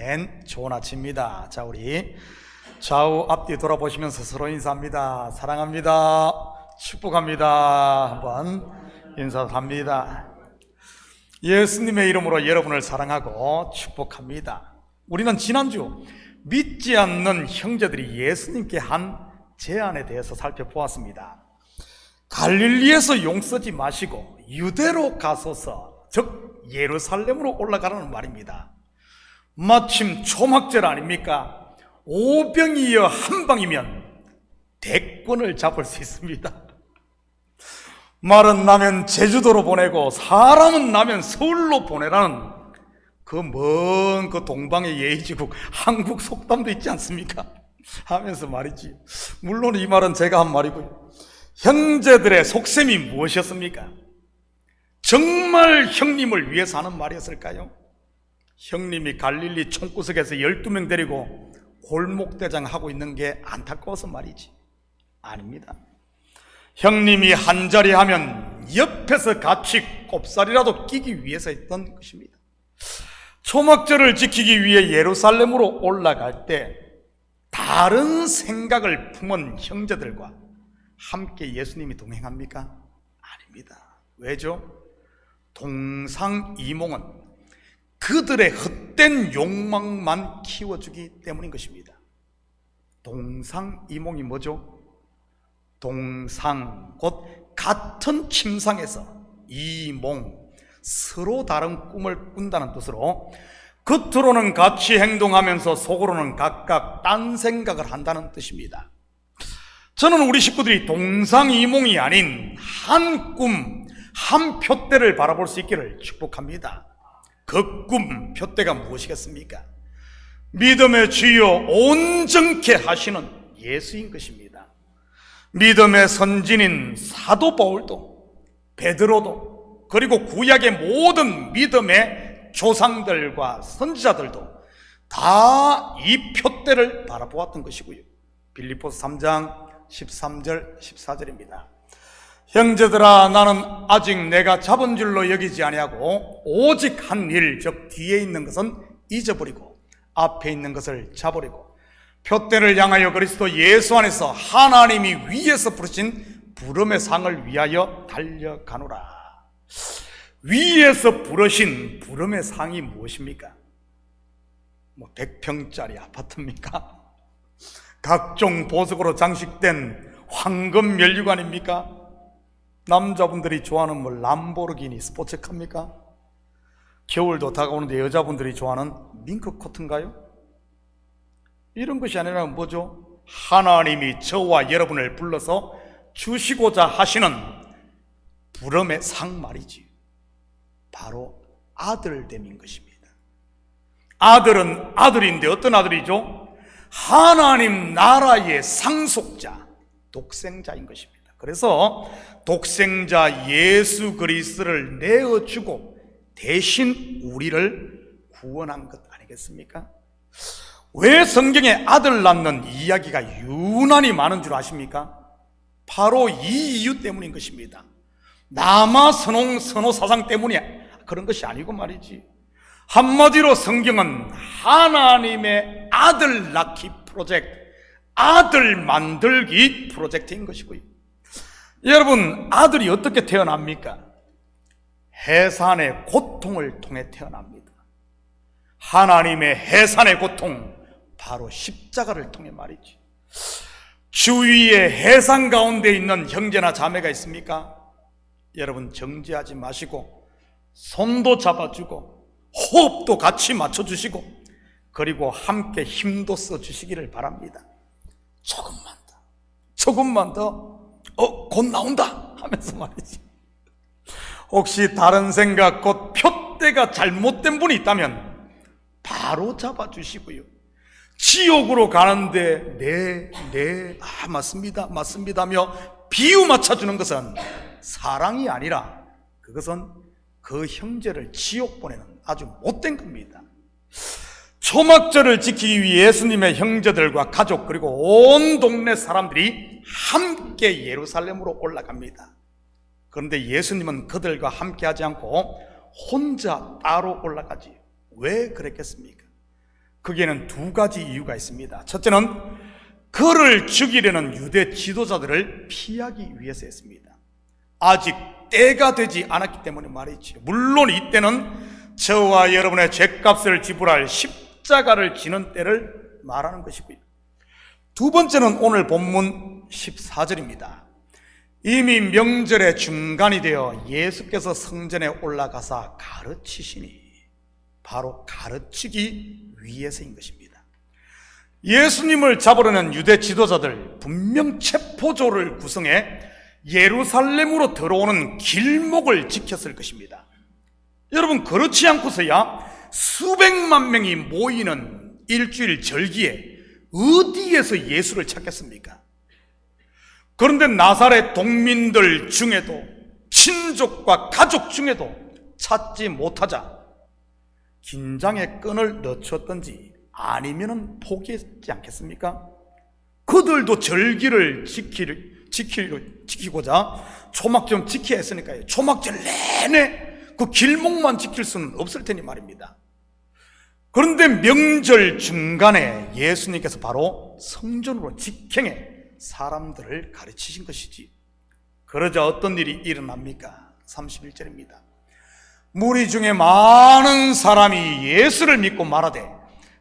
아멘. 좋은 아침입니다. 자, 우리 좌우 앞뒤 돌아보시면서 서로 인사합니다. 사랑합니다. 축복합니다. 한번 인사합니다. 예수님의 이름으로 여러분을 사랑하고 축복합니다. 우리는 지난주 믿지 않는 형제들이 예수님께 한 제안에 대해서 살펴보았습니다. 갈릴리에서 용 쓰지 마시고 유대로 가소서, 즉 예루살렘으로 올라가라는 말입니다. 마침 초막절 아닙니까? 오병이어 한 방이면 대권을 잡을 수 있습니다. 말은 나면 제주도로 보내고 사람은 나면 서울로 보내라는 그 먼 그 동방의 예의지국 한국 속담도 있지 않습니까? 하면서 말이지. 물론 이 말은 제가 한 말이고요. 형제들의 속셈이 무엇이었습니까? 정말 형님을 위해서 하는 말이었을까요? 형님이 갈릴리 총구석에서 12명 데리고 골목대장 하고 있는 게 안타까워서 말이지. 아닙니다. 형님이 한자리 하면 옆에서 같이 꼽살이라도 끼기 위해서 했던 것입니다. 초막절을 지키기 위해 예루살렘으로 올라갈 때 다른 생각을 품은 형제들과 함께 예수님이 동행합니까? 아닙니다. 왜죠? 동상이몽은 그들의 헛된 욕망만 키워주기 때문인 것입니다. 동상이몽이 뭐죠? 동상, 곧 같은 침상에서 이몽, 서로 다른 꿈을 꾼다는 뜻으로 겉으로는 같이 행동하면서 속으로는 각각 딴 생각을 한다는 뜻입니다. 저는 우리 식구들이 동상이몽이 아닌 한 꿈, 한 표대를 바라볼 수 있기를 축복합니다. 그 꿈, 표대가 무엇이겠습니까? 믿음의 주여 온전케 하시는 예수인 것입니다. 믿음의 선진인 사도 바울도, 베드로도, 그리고 구약의 모든 믿음의 조상들과 선지자들도 다 이 표대를 바라보았던 것이고요. 빌립보서 3장 13절 14절입니다. 형제들아, 나는 아직 내가 잡은 줄로 여기지 아니하고 오직 한 일, 즉 뒤에 있는 것은 잊어버리고 앞에 있는 것을 잡으려고 표대를 향하여 그리스도 예수 안에서 하나님이 위에서 부르신 부름의 상을 위하여 달려가노라. 위에서 부르신 부름의 상이 무엇입니까? 100평짜리 아파트입니까? 각종 보석으로 장식된 황금 면류관입니까? 남자분들이 좋아하는 람보르기니 스포츠카입니까? 겨울도 다가오는데 여자분들이 좋아하는 밍크 코트인가요? 이런 것이 아니라 뭐죠? 하나님이 저와 여러분을 불러서 주시고자 하시는 부름의 상 말이지. 바로 아들됨인 것입니다. 아들은 아들인데 어떤 아들이죠? 하나님 나라의 상속자, 독생자인 것입니다. 그래서 독생자 예수 그리스도를 내어주고 대신 우리를 구원한 것 아니겠습니까? 왜 성경에 아들 낳는 이야기가 유난히 많은 줄 아십니까? 바로 이 이유 때문인 것입니다. 남아 선호 사상 때문에 그런 것이 아니고 말이지. 한마디로 성경은 하나님의 아들 낳기 프로젝트, 아들 만들기 프로젝트인 것이고요. 여러분, 아들이 어떻게 태어납니까? 해산의 고통을 통해 태어납니다. 하나님의 해산의 고통, 바로 십자가를 통해 말이지. 주위에 해산 가운데 있는 형제나 자매가 있습니까? 여러분, 정지하지 마시고 손도 잡아주고 호흡도 같이 맞춰주시고 그리고 함께 힘도 써주시기를 바랍니다. 조금만 더 곧 나온다 하면서 말이지. 혹시 다른 생각, 곧 표대가 잘못된 분이 있다면 바로 잡아주시고요. 지옥으로 가는데 맞습니다 하며 비유 맞춰주는 것은 사랑이 아니라 그것은 그 형제를 지옥 보내는 아주 못된 겁니다. 초막절을 지키기 위해 예수님의 형제들과 가족 그리고 온 동네 사람들이 함께 예루살렘으로 올라갑니다. 그런데 예수님은 그들과 함께 하지 않고 혼자 따로 올라가지. 왜 그랬겠습니까? 거기에는 두 가지 이유가 있습니다. 첫째는 그를 죽이려는 유대 지도자들을 피하기 위해서였습니다. 아직 때가 되지 않았기 때문에 말이죠. 물론 이때는 저와 여러분의 죄값을 지불할 십자가를 지는 때를 말하는 것이고요. 두 번째는 오늘 본문 14절입니다. 이미 명절의 중간이 되어 예수께서 성전에 올라가사 가르치시니, 바로 가르치기 위해서인 것입니다. 예수님을 잡으려는 유대 지도자들 분명 체포조를 구성해 예루살렘으로 들어오는 길목을 지켰을 것입니다. 여러분, 그렇지 않고서야 수백만 명이 모이는 일주일 절기에 어디에서 예수를 찾겠습니까? 그런데 나사렛 동민들 중에도, 친족과 가족 중에도 찾지 못하자 긴장의 끈을 늦췄던지 아니면 포기했지 않겠습니까? 그들도 절기를 지키고자 초막 좀 지켜야 했으니까요. 초막절 내내 그 길목만 지킬 수는 없을 테니 말입니다. 그런데 명절 중간에 예수님께서 바로 성전으로 직행해 사람들을 가르치신 것이지. 그러자 어떤 일이 일어납니까? 31절입니다. 무리 중에 많은 사람이 예수를 믿고 말하되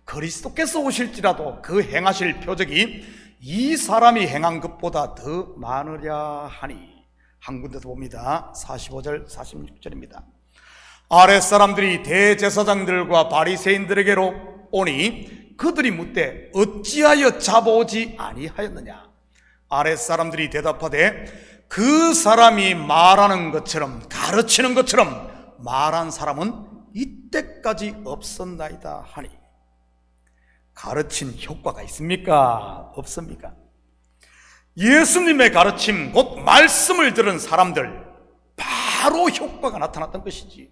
그리스도께서 오실지라도 그 행하실 표적이 이 사람이 행한 것보다 더 많으랴 하니. 한 군데도 봅니다. 45절 46절입니다. 아랫사람들이 대제사장들과 바리새인들에게로 오니 그들이 묻되 어찌하여 잡아오지 아니하였느냐. 아랫사람들이 대답하되 그 사람이 말하는 것처럼, 가르치는 것처럼 말한 사람은 이때까지 없었나이다 하니. 가르친 효과가 있습니까? 없습니까? 예수님의 가르침, 곧 말씀을 들은 사람들 바로 효과가 나타났던 것이지.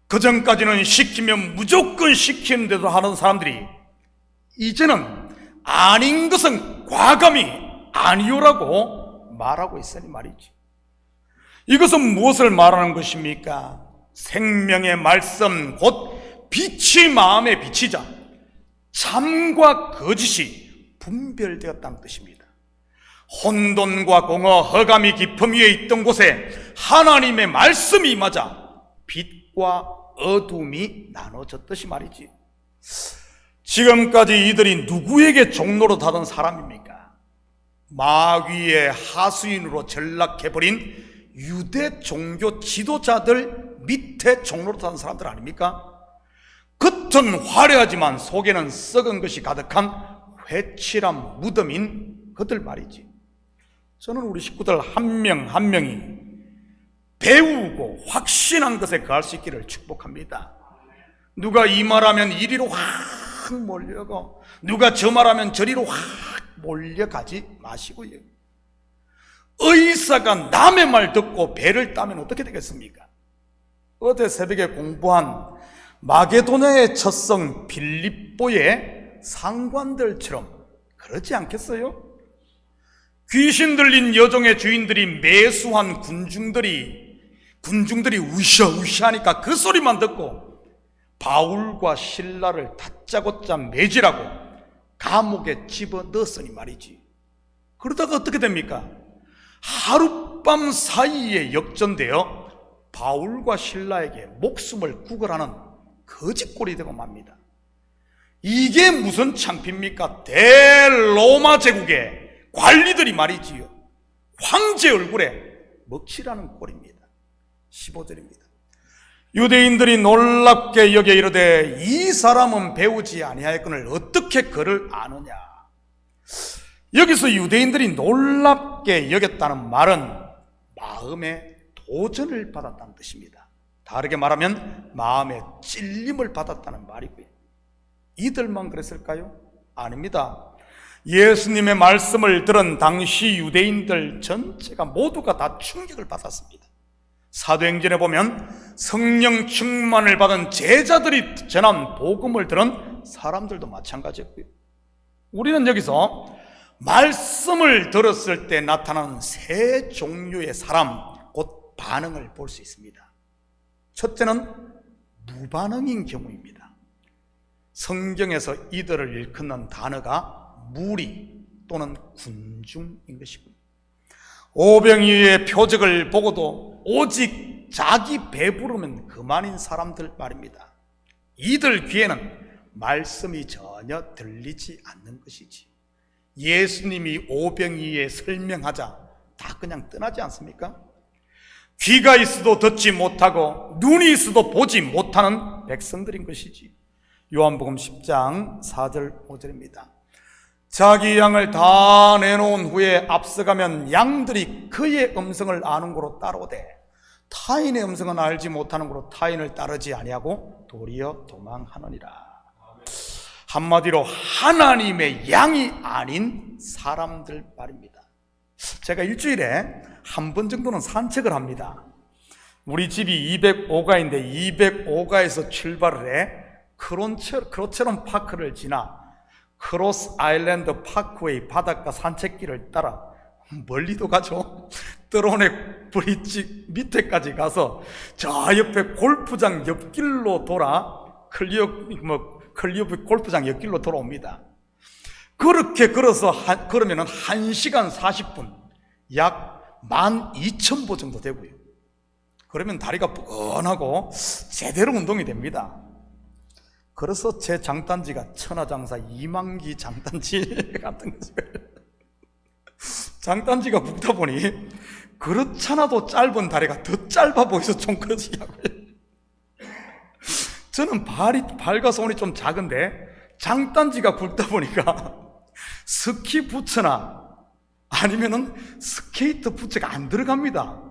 그전까지는 시키면 무조건 시키는데도 하는 사람들이 이제는 아닌 것은 과감히 아니오라고 말하고 있으니 말이지. 이것은 무엇을 말하는 것입니까? 생명의 말씀, 곧 빛이 마음에 비치자 참과 거짓이 분별되었다는 뜻입니다. 혼돈과 공허, 허감이 깊음 위에 있던 곳에 하나님의 말씀이 임하자 빛과 어둠이 나눠졌듯이 말이지. 지금까지 이들이 누구에게 종로로 타던 사람입니까? 마귀의 하수인으로 전락해버린 유대 종교 지도자들 밑에 종로로 타던 사람들 아닙니까? 겉은 화려하지만 속에는 썩은 것이 가득한 회칠한 무덤인 그들 말이지. 저는 우리 식구들 한 명 한 명이 배우고 확신한 것에 거할 수 있기를 축복합니다. 누가 이 말하면 이리로 확 몰려가고 누가 저 말하면 저리로 확 몰려가지 마시고요. 의사가 남의 말 듣고 배를 따면 어떻게 되겠습니까? 어제 새벽에 공부한 마게도냐의 첫성 빌립보의 상관들처럼 그렇지 않겠어요? 귀신 들린 여종의 주인들이 매수한 군중들이 우시하니까 그 소리만 듣고 바울과 실라를 다짜고짜 매질하고 감옥에 집어넣었으니 말이지. 그러다가 어떻게 됩니까? 하룻밤 사이에 역전되어 바울과 실라에게 목숨을 구걸하는 거짓골이 되고 맙니다. 이게 무슨 창피입니까? 대로마 제국의 관리들이 말이지요, 황제 얼굴에 먹칠하는 꼴입니다. 15절입니다. 유대인들이 놀랍게 여겨 이르되 이 사람은 배우지 아니하였거늘 어떻게 그를 아느냐. 여기서 유대인들이 놀랍게 여겼다는 말은 마음에 도전을 받았다는 뜻입니다. 다르게 말하면 마음에 찔림을 받았다는 말이고요. 이들만 그랬을까요? 아닙니다. 예수님의 말씀을 들은 당시 유대인들 전체가 모두가 다 충격을 받았습니다. 사도행전에 보면 성령 충만을 받은 제자들이 전한 복음을 들은 사람들도 마찬가지였고요. 우리는 여기서 말씀을 들었을 때 나타나는 세 종류의 사람, 곧 반응을 볼 수 있습니다. 첫째는 무반응인 경우입니다. 성경에서 이들을 일컫는 단어가 무리 또는 군중인 것이고요. 오병이의 표적을 보고도 오직 자기 배부르면 그만인 사람들 말입니다. 이들 귀에는 말씀이 전혀 들리지 않는 것이지. 예수님이 오병이에 설명하자 다 그냥 떠나지 않습니까? 귀가 있어도 듣지 못하고 눈이 있어도 보지 못하는 백성들인 것이지. 요한복음 10장 4절 5절입니다. 자기 양을 다 내놓은 후에 앞서가면 양들이 그의 음성을 아는 고로 따라오되 타인의 음성은 알지 못하는 고로 타인을 따르지 아니하고 도리어 도망하느니라. 한마디로 하나님의 양이 아닌 사람들 말입니다. 제가 일주일에 한 번 정도는 산책을 합니다. 우리 집이 205가인데 205가에서 출발을 해 크로체론 파크를 지나 크로스 아일랜드 파크웨이 바닷가 산책길을 따라 멀리도 가죠. 트로넥 브릿지 밑에까지 가서 저 옆에 골프장 옆길로 돌아 클리어브 골프장 옆길로 돌아옵니다. 그렇게 걸어서 그러면은 1시간 40분, 약 12,000보 정도 되고요. 그러면 다리가 뻐근하고 제대로 운동이 됩니다. 그래서 제 장단지가 천하장사 이만기 장단지 같은 거죠. 장단지가 굵다 보니 그렇잖아도 짧은 다리가 더 짧아 보여서 좀 그러시냐고요. 저는 발과 손이 좀 작은데 장단지가 굵다 보니까 스키 부츠나 아니면은 스케이트 부츠가 안 들어갑니다.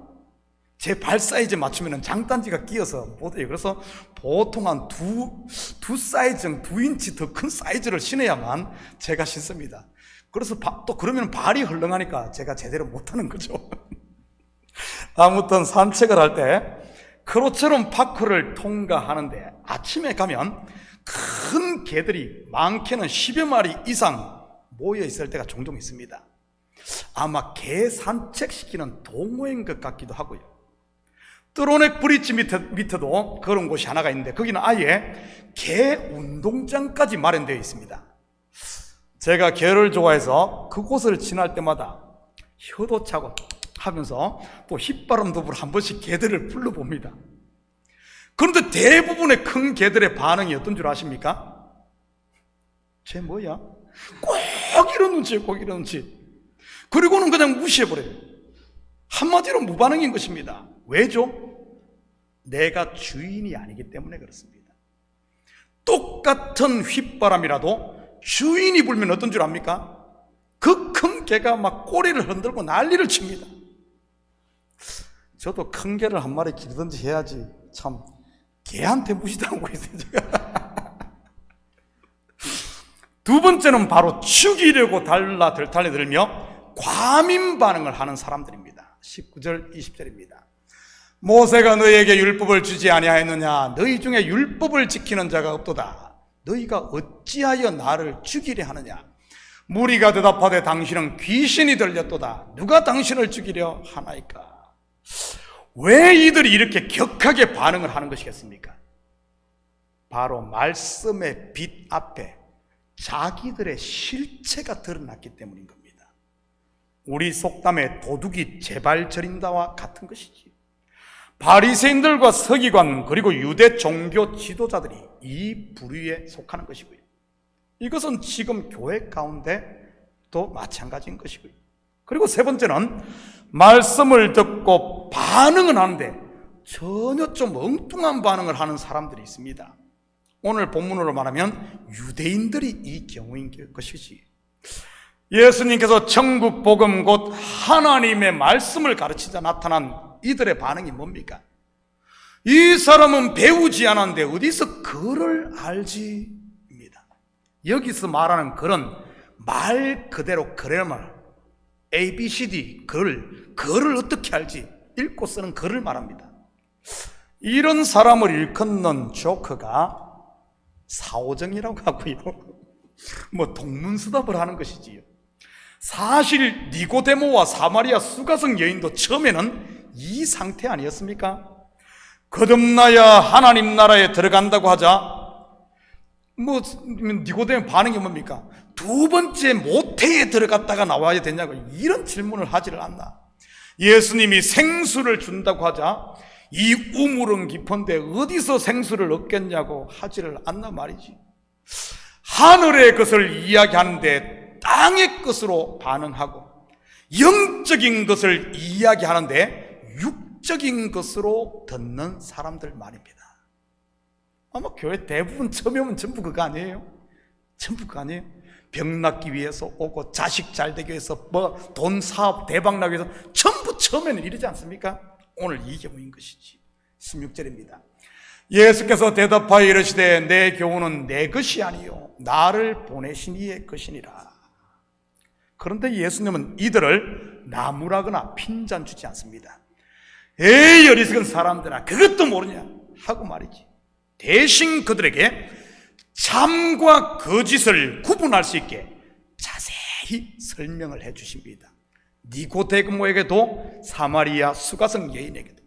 제 발 사이즈 맞추면 장단지가 끼어서 못해요. 그래서 보통 한 두 사이즈, 2인치 더 큰 사이즈를 신어야만 제가 신습니다. 그래서 또 그러면 발이 헐렁하니까 제가 제대로 못하는 거죠. 아무튼 산책을 할 때 크로체론 파크를 통과하는데 아침에 가면 큰 개들이 많게는 10여 마리 이상 모여 있을 때가 종종 있습니다. 아마 개 산책시키는 동호회인 것 같기도 하고요. 트로넥 브릿지 밑에도 그런 곳이 하나가 있는데 거기는 아예 개 운동장까지 마련되어 있습니다. 제가 개를 좋아해서 그곳을 지날 때마다 혀도 차고 하면서 또 휘바람도 불어 한 번씩 개들을 불러봅니다. 그런데 대부분의 큰 개들의 반응이 어떤 줄 아십니까? 쟤 뭐야? 꼭 이런 눈치예요, 꼭 이런 눈치. 그리고는 그냥 무시해버려요. 한마디로 무반응인 것입니다. 왜죠? 내가 주인이 아니기 때문에 그렇습니다. 똑같은 휘바람이라도 주인이 불면 어떤 줄 압니까? 그 큰 개가 막 꼬리를 흔들고 난리를 칩니다. 저도 큰 개를 한 마리 기르든지 해야지. 참 개한테 무시당하고 있어요, 제가. 두 번째는 바로 죽이려고 달려들며 과민 반응을 하는 사람들입니다. 19절 20절입니다. 모세가 너희에게 율법을 주지 아니하였느냐? 너희 중에 율법을 지키는 자가 없도다. 너희가 어찌하여 나를 죽이려 하느냐? 무리가 대답하되 당신은 귀신이 들렸도다. 누가 당신을 죽이려 하나이까? 왜 이들이 이렇게 격하게 반응을 하는 것이겠습니까? 바로 말씀의 빛 앞에 자기들의 실체가 드러났기 때문인 겁니다. 우리 속담에 도둑이 제발 저린다와 같은 것이지. 바리새인들과 서기관 그리고 유대 종교 지도자들이 이 부류에 속하는 것이고요. 이것은 지금 교회 가운데도 마찬가지인 것이고요. 그리고 세 번째는 말씀을 듣고 반응은 하는데 전혀 좀 엉뚱한 반응을 하는 사람들이 있습니다. 오늘 본문으로 말하면 유대인들이 이 경우인 것이지. 예수님께서 천국 복음 곧 하나님의 말씀을 가르치자 나타난 이들의 반응이 뭡니까? 이 사람은 배우지 않았는데 어디서 글을 알지입니다. 여기서 말하는 글은 말 그대로 그래말 ABCD 글을 어떻게 알지? 읽고 쓰는 글을 말합니다. 이런 사람을 일컫는 조커가 사오정이라고 하고요. 뭐 동문서답을 하는 것이지요. 사실 니고데모와 사마리아 수가성 여인도 처음에는 이 상태 아니었습니까? 거듭나야 하나님 나라에 들어간다고 하자 뭐 니고데모 반응이 뭡니까? 두 번째 모태에 들어갔다가 나와야 되냐고 이런 질문을 하지를 않나. 예수님이 생수를 준다고 하자 이 우물은 깊은데 어디서 생수를 얻겠냐고 하지를 않나 말이지. 하늘의 것을 이야기하는데 땅의 것으로 반응하고, 영적인 것을 이야기하는데 육적인 것으로 듣는 사람들 말입니다. 아마 교회 대부분 처음에 오면 전부 그거 아니에요? 전부 그거 아니에요? 병 낫기 위해서 오고, 자식 잘 되기 위해서, 뭐 돈 사업 대박 나기 위해서 전부 처음에는 이러지 않습니까? 오늘 이 경우인 것이지. 16절입니다. 예수께서 대답하여 이르시되 내 교훈은 내 것이 아니요 나를 보내신 이의 것이니라. 그런데 예수님은 이들을 나무라거나 핀잔 주지 않습니다. 에이 어리석은 사람들아, 그것도 모르냐 하고 말이지. 대신 그들에게 참과 거짓을 구분할 수 있게 자세히 설명을 해 주십니다. 니고데모에게도 사마리아 수가성 여인에게도.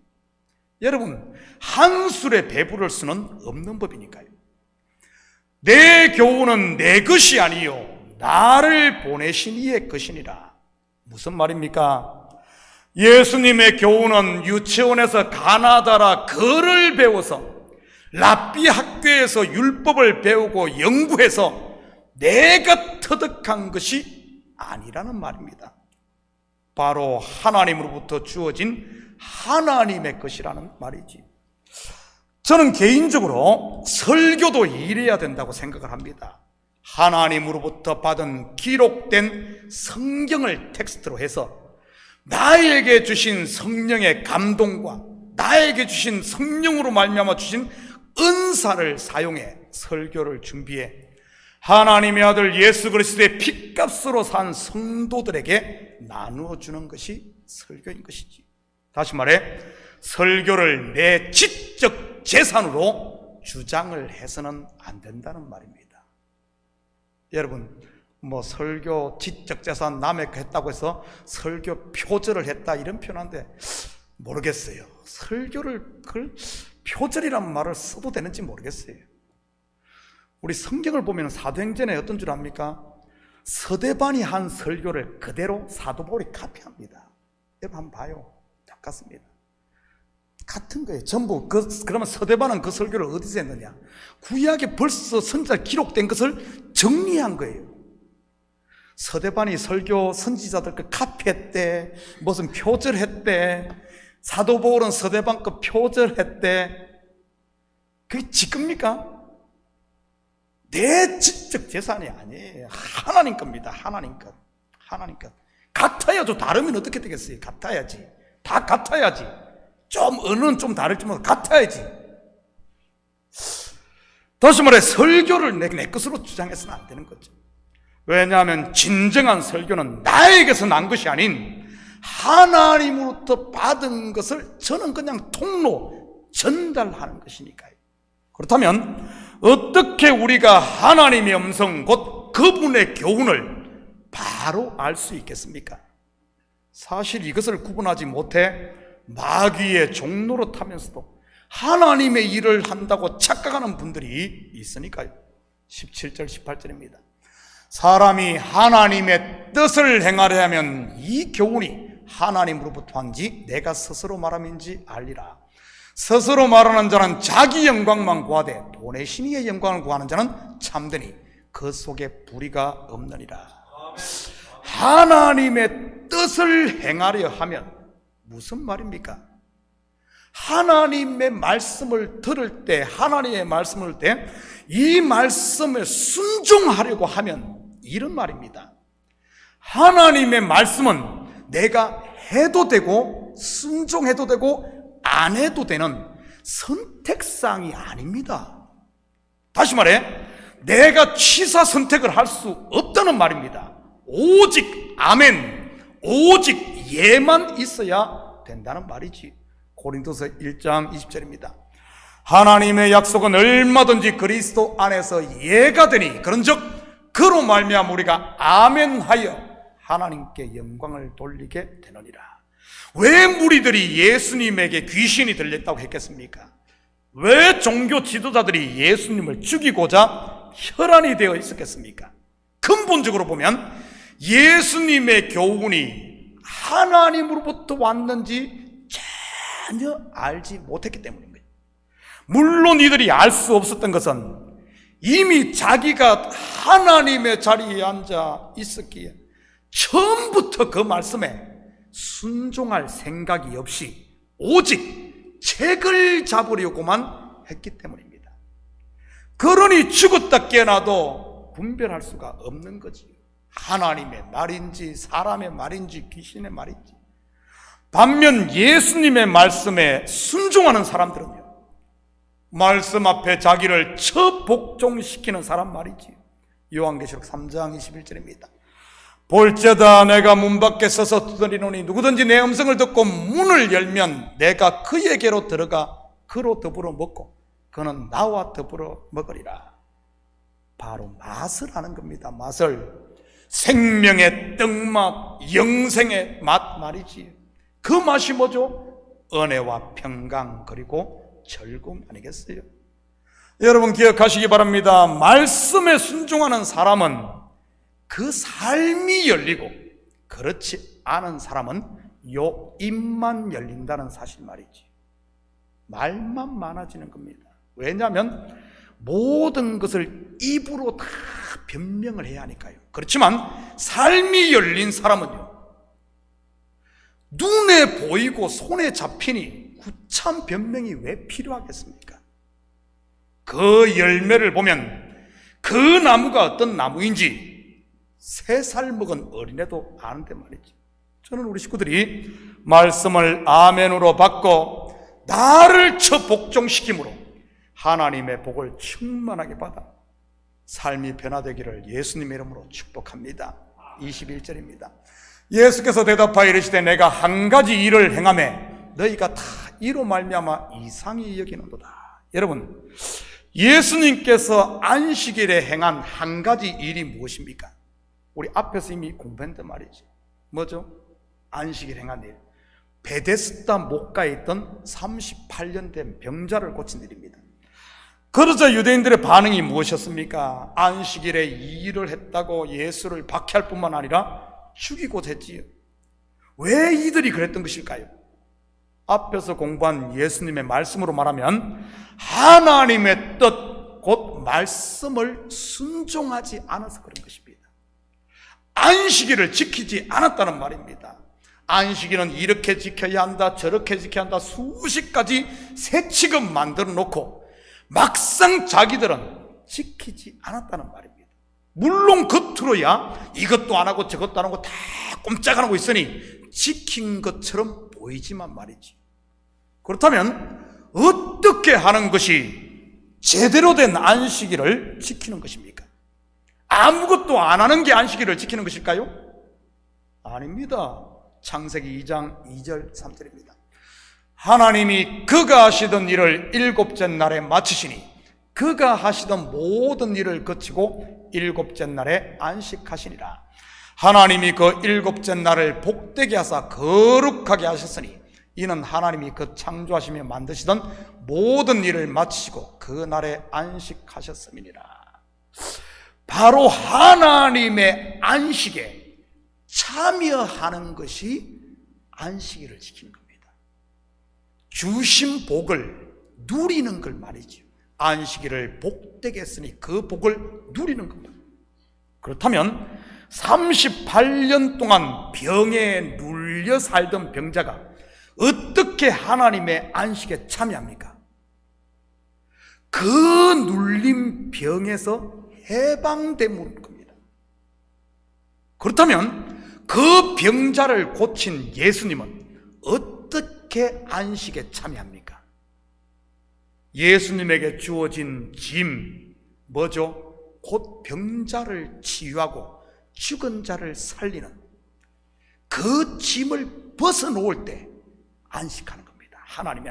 여러분, 한 술에 배부를 수는 없는 법이니까요. 내 교훈은 내 것이 아니요 나를 보내신 이의 것이니라. 무슨 말입니까? 예수님의 교훈은 유치원에서 가나다라 글을 배워서, 랍비 학교에서 율법을 배우고 연구해서 내가 터득한 것이 아니라는 말입니다. 바로 하나님으로부터 주어진 하나님의 것이라는 말이지. 저는 개인적으로 설교도 이래야 된다고 생각을 합니다. 하나님으로부터 받은 기록된 성경을 텍스트로 해서 나에게 주신 성령의 감동과 나에게 주신 성령으로 말미암아 주신 은사를 사용해 설교를 준비해 하나님의 아들 예수 그리스도의 핏값으로 산 성도들에게 나누어 주는 것이 설교인 것이지. 다시 말해 설교를 내 지적 재산으로 주장을 해서는 안 된다는 말입니다. 여러분, 뭐 설교 지적 재산 남의 거 했다고 해서 설교 표절을 했다 이런 표현인데 모르겠어요. 설교를 그걸 표절이란 말을 써도 되는지 모르겠어요. 우리 성경을 보면 사도행전에 어떤 줄 압니까? 서대반이 한 설교를 그대로 사도 바울이 카피합니다. 여러분 한번 봐요. 똑같습니다. 같은 거예요. 전부. 그러면 서대반은 그 설교를 어디서 했느냐? 구약에 벌써 선지자 기록된 것을 정리한 거예요. 서대반이 설교 선지자들 거 카피했대, 무슨 표절했대, 사도 바울은 서대반 거 표절했대. 그게 지금입니까? 내 지적 재산이 아니에요. 하나님 겁니다. 하나님 것. 하나님 것. 같아야죠. 다르면 어떻게 되겠어요? 같아야지. 다 같아야지. 좀 어느는 좀 다를지 모르고 같아야지. 다시 말해 설교를 내 것으로 주장해서는 안 되는 거죠. 왜냐하면 진정한 설교는 나에게서 난 것이 아닌 하나님으로부터 받은 것을 저는 그냥 통로 전달하는 것이니까요. 그렇다면 어떻게 우리가 하나님의 음성 곧 그분의 교훈을 바로 알 수 있겠습니까? 사실 이것을 구분하지 못해 마귀의 종로로 타면서도 하나님의 일을 한다고 착각하는 분들이 있으니까요. 17절 18절입니다. 사람이 하나님의 뜻을 행하려 하면 이 교훈이 하나님으로부터 한지 내가 스스로 말함인지 알리라. 스스로 말하는 자는 자기 영광만 구하되 보내신 이의 영광을 구하는 자는 참되니 그 속에 불의가 없느니라. 하나님의 뜻을 행하려 하면 무슨 말입니까? 하나님의 말씀을 들을 때, 하나님의 말씀을 때 이 말씀을 순종하려고 하면 이런 말입니다. 하나님의 말씀은 내가 해도 되고 순종해도 되고 안 해도 되는 선택사항이 아닙니다. 다시 말해 내가 취사 선택을 할 수 없다는 말입니다. 오직 아멘, 오직 예만 있어야 된다는 말이지. 고린도서 1장 20절입니다. 하나님의 약속은 얼마든지 그리스도 안에서 예가 되니 그런즉 그로 말미암아 우리가 아멘하여 하나님께 영광을 돌리게 되느니라. 왜 무리들이 예수님에게 귀신이 들렸다고 했겠습니까? 왜 종교 지도자들이 예수님을 죽이고자 혈안이 되어 있었겠습니까? 근본적으로 보면 예수님의 교훈이 하나님으로부터 왔는지 전혀 알지 못했기 때문인 거예요. 물론 이들이 알 수 없었던 것은 이미 자기가 하나님의 자리에 앉아 있었기에 처음부터 그 말씀에 순종할 생각이 없이 오직 책을 잡으려고만 했기 때문입니다. 그러니 죽었다 깨어나도 분별할 수가 없는 거지. 하나님의 말인지 사람의 말인지 귀신의 말인지. 반면 예수님의 말씀에 순종하는 사람들은요, 말씀 앞에 자기를 처복종시키는 사람 말이지. 요한계시록 3장 21절입니다. 볼지어다 내가 문 밖에 서서 두드리노니 누구든지 내 음성을 듣고 문을 열면 내가 그에게로 들어가 그로 더불어 먹고 그는 나와 더불어 먹으리라. 바로 맛을 아는 겁니다. 맛을. 생명의 떡맛, 영생의 맛 말이지. 그 맛이 뭐죠? 은혜와 평강 그리고 즐거움 아니겠어요? 여러분 기억하시기 바랍니다. 말씀에 순종하는 사람은 그 삶이 열리고, 그렇지 않은 사람은 요 입만 열린다는 사실 말이지. 말만 많아지는 겁니다. 왜냐하면 모든 것을 입으로 다 변명을 해야 하니까요. 그렇지만 삶이 열린 사람은요, 눈에 보이고 손에 잡히니 구참 변명이 왜 필요하겠습니까? 그 열매를 보면 그 나무가 어떤 나무인지 3살 먹은 어린애도 아는데 말이지. 저는 우리 식구들이 말씀을 아멘으로 받고 나를 복종시킴으로 하나님의 복을 충만하게 받아 삶이 변화되기를 예수님의 이름으로 축복합니다. 21절입니다. 예수께서 대답하여 이르시되 내가 한 가지 일을 행하매 너희가 다 이로 말미암아 이상히 여기는도다. 여러분, 예수님께서 안식일에 행한 한 가지 일이 무엇입니까? 우리 앞에서 이미 공부했단 말이지. 뭐죠? 안식일 행한 일. 베데스다 목가에 있던 38년 된 병자를 고친 일입니다. 그러자 유대인들의 반응이 무엇이었습니까? 안식일에 이 일을 했다고 예수를 박해할 뿐만 아니라 죽이고자 했지요. 왜 이들이 그랬던 것일까요? 앞에서 공부한 예수님의 말씀으로 말하면 하나님의 뜻, 곧 말씀을 순종하지 않아서 그런 것입니다. 안식일을 지키지 않았다는 말입니다. 안식일은 이렇게 지켜야 한다, 저렇게 지켜야 한다, 수십 가지 세칙은 만들어 놓고 막상 자기들은 지키지 않았다는 말입니다. 물론 겉으로야 이것도 안 하고 저것도 안 하고 다 꼼짝 안 하고 있으니 지킨 것처럼 보이지만 말이지. 그렇다면 어떻게 하는 것이 제대로 된 안식일을 지키는 것입니까? 아무것도 안 하는 게 안식일을 지키는 것일까요? 아닙니다. 창세기 2장 2절 3절입니다. 하나님이 그가 하시던 일을 7째 날에 마치시니 그가 하시던 모든 일을 거치고 7째 날에 안식하시니라. 하나님이 그 7째 날을 복되게 하사 거룩하게 하셨으니 이는 하나님이 그 창조하시며 만드시던 모든 일을 마치시고 그 날에 안식하셨음이니라. 바로 하나님의 안식에 참여하는 것이 안식일을 지키는 겁니다. 주신 복을 누리는 걸 말이죠. 안식일을 복되게 했으니 그 복을 누리는 겁니다. 그렇다면 38년 동안 병에 눌려 살던 병자가 어떻게 하나님의 안식에 참여합니까? 그 눌린 병에서 해방되는 겁니다. 그렇다면 그 병자를 고친 예수님은 어떻게 안식에 참여합니까? 예수님에게 주어진 짐 뭐죠? 곧 병자를 치유하고 죽은 자를 살리는 그 짐을 벗어놓을 때 안식하는 겁니다. 하나님이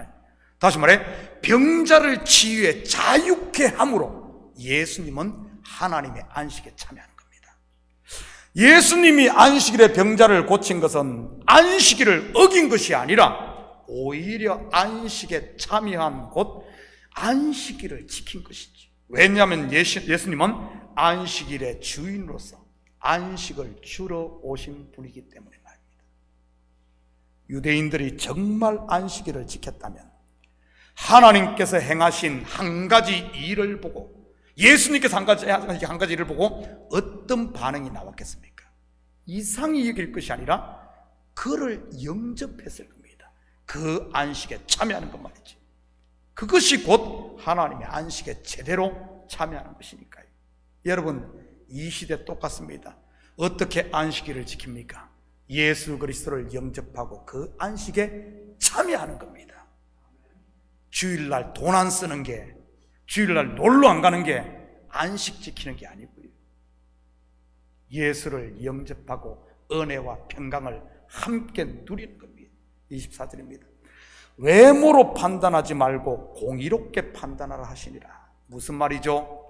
다시 말해 병자를 치유해 자유케 함으로 예수님은 하나님의 안식에 참여하는 겁니다. 예수님이 안식일에 병자를 고친 것은 안식일을 어긴 것이 아니라 오히려 안식에 참여한 곧 안식일을 지킨 것이지. 왜냐하면 예수님은 안식일의 주인으로서 안식을 주러 오신 분이기 때문에 말입니다. 유대인들이 정말 안식일을 지켰다면 하나님께서 행하신 한 가지 일을 보고, 예수님께서 한 가지 일을 보고 어떤 반응이 나왔겠습니까? 이상히 여길 것이 아니라 그를 영접했을 겁니다. 그 안식에 참여하는 것 말이지. 그것이 곧 하나님의 안식에 제대로 참여하는 것이니까요. 여러분, 이 시대 똑같습니다. 어떻게 안식일을 지킵니까? 예수 그리스도를 영접하고 그 안식에 참여하는 겁니다. 주일날 돈 안 쓰는 게, 주일날 놀러 안 가는 게 안식 지키는 게 아니고요. 예수를 영접하고 은혜와 평강을 함께 누리는 겁니다. 24절입니다. 외모로 판단하지 말고 공의롭게 판단하라 하시니라. 무슨 말이죠?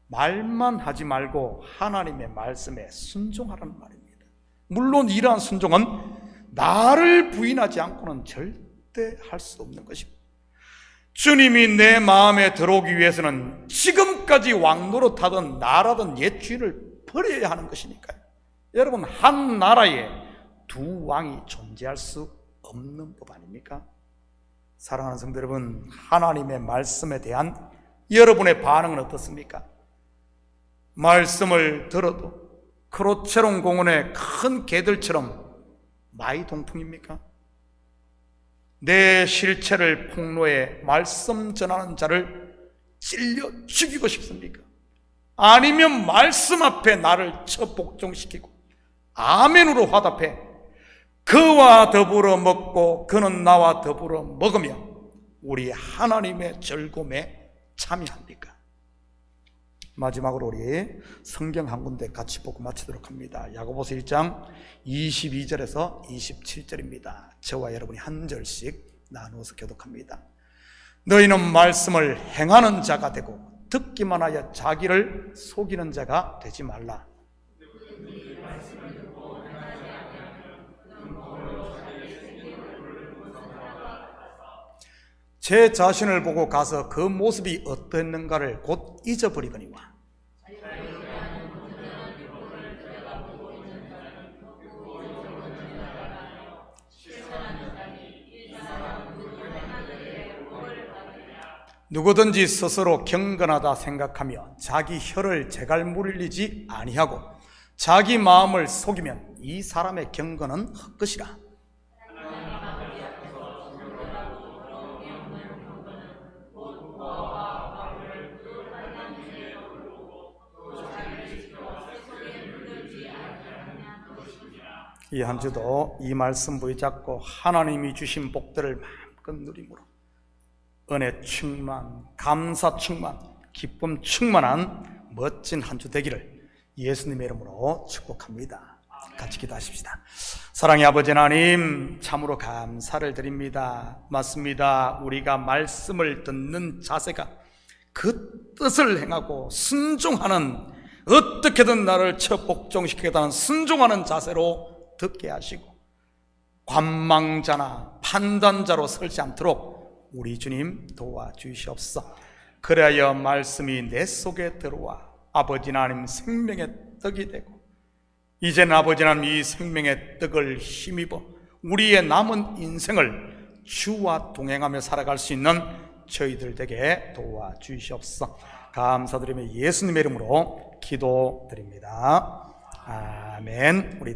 말만 하지 말고 하나님의 말씀에 순종하라는 말입니다. 물론 이러한 순종은 나를 부인하지 않고는 절대 할 수 없는 것입니다. 주님이 내 마음에 들어오기 위해서는 지금까지 왕노릇하던 나라던 옛 주인을 버려야 하는 것이니까요. 여러분, 한 나라에 두 왕이 존재할 수 없는 법 아닙니까? 사랑하는 성도 여러분, 하나님의 말씀에 대한 여러분의 반응은 어떻습니까? 말씀을 들어도 크로체론 공원의 큰 개들처럼 마이동풍입니까? 내 실체를 폭로해 말씀 전하는 자를 찔려 죽이고 싶습니까? 아니면 말씀 앞에 나를 처복종시키고 아멘으로 화답해 그와 더불어 먹고 그는 나와 더불어 먹으며 우리 하나님의 즐거움에 참여합니까? 마지막으로 우리 성경 한 군데 같이 보고 마치도록 합니다. 야고보서 1장 22절에서 27절입니다. 저와 여러분이 한 절씩 나누어서 교독합니다. 너희는 말씀을 행하는 자가 되고 듣기만 하여 자기를 속이는 자가 되지 말라. 제 자신을 보고 가서 그 모습이 어땠는가를 곧 잊어버리거니와 누구든지 스스로 경건하다 생각하며 자기 혀를 제갈 물리지 아니하고 자기 마음을 속이면 이 사람의 경건은 헛것이라. 이 한 주도 이 말씀 붙잡고 하나님이 주신 복들을 마음껏 누림으로 은혜 충만, 감사 충만, 기쁨 충만한 멋진 한 주 되기를 예수님의 이름으로 축복합니다. 같이 기도하십시다. 사랑의 아버지 하나님, 참으로 감사를 드립니다. 맞습니다. 우리가 말씀을 듣는 자세가 그 뜻을 행하고 순종하는, 어떻게든 나를 복종시키겠다는 순종하는 자세로 듣게 하시고 관망자나 판단자로 설지 않도록 우리 주님 도와주시옵소서. 그래야 말씀이 내 속에 들어와 아버지 하나님 생명의 떡이 되고 이제는 아버지 하나님 이 생명의 떡을 힘입어 우리의 남은 인생을 주와 동행하며 살아갈 수 있는 저희들 되게 도와주시옵소서. 감사드리며 예수님의 이름으로 기도드립니다. 아멘. 우리